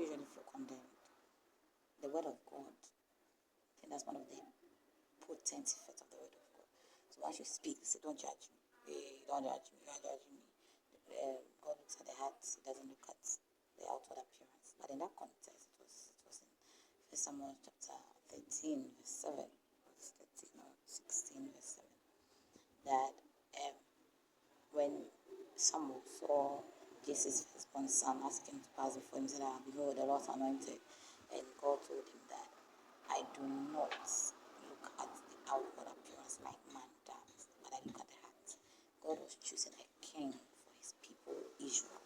usually feel condemned. The word of God, I think that's one of the potent effects of the word of God. So once you speak, say, don't judge me. Hey, don't judge me. You are judging me. God looks at the heart. He doesn't look at the outward appearance. But in that context, it was in 1 Samuel chapter 13, verse 7, verse 13 or 16, verse 7, that when Samuel saw Jesus' firstborn son asking to pass before him, he said, behold, the Lord's anointed. And God told him that I do not look at the outward appearance like man does, but I look at the heart. God was choosing a king for his people, Israel.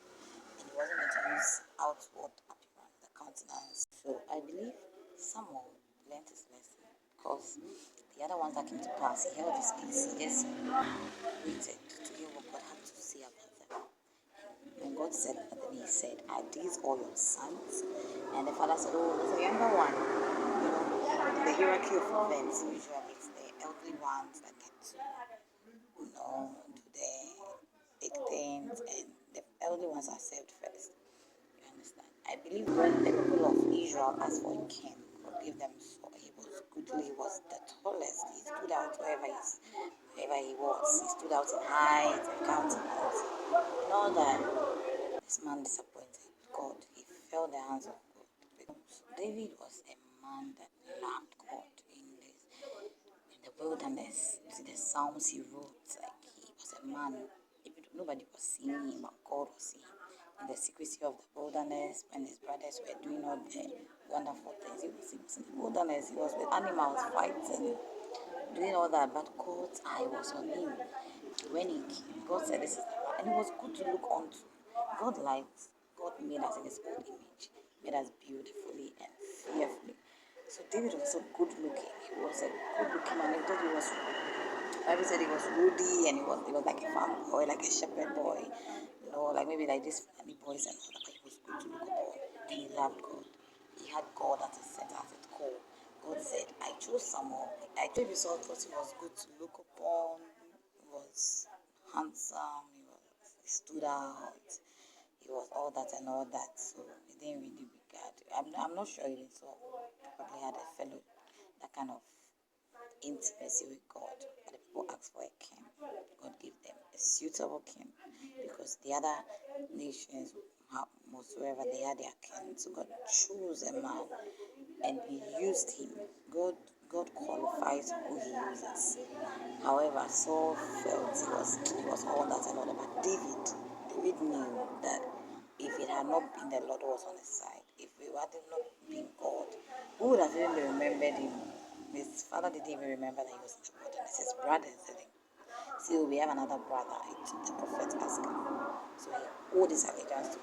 And he wasn't going to use outward appearance, the countenance. So I believe Samuel learned his lesson, because the other ones that came to pass, he held his peace. He just waited to hear what God had to say about them. And God said, and then he said, are these all your sons? And the father said, oh, there's a younger one. The hierarchy of events, usually it's the elderly ones that get to, do the big things, and the elderly ones are served first. You understand? I believe when the people of Israel asked for a king, God gave them so he was goodly, he was the tallest, he stood out wherever he was. He stood out in height and countenance. And all that. This man disappointed God. He fell the hands of God. David was a man that loved God in the wilderness. You see the Psalms he wrote, like he was a man. Even nobody was seeing him, but God was seeing him. In the secrecy of the wilderness, when his brothers were doing all the wonderful things, he was in the wilderness. He was with animals fighting, doing all that, but God's eye was on him. When he came, God said, this is the man. And it was good to look onto. God made us in his own image, made us beautifully and fearfully. So David was so good looking. He was a good looking man. Bible said he was ruddy, and he was like a farm boy, like a shepherd boy, like maybe like these funny boys and all that, but he was good to look upon, and he loved God. He had God at his center, at his core. God said, I chose Samuel. I told you Saul thought he was good to look upon. He was handsome, he stood out, he was all that and all that, so he didn't really regard. I'm not sure he saw probably had a fellow that kind of intimacy with God. But the people asked for a king. God gave them a suitable king, because the other nations, whatsoever, they had their king. So God chose a man and he used him. God qualifies who he uses. However, Saul felt he was all that and all that. But David knew that if it had not been the Lord who was on his side, if it had not been God, who would have even remembered him? His father didn't even remember that he was in the wilderness. His brothers didn't. See, we have another brother, the prophet asked him. So he owed his allegiance to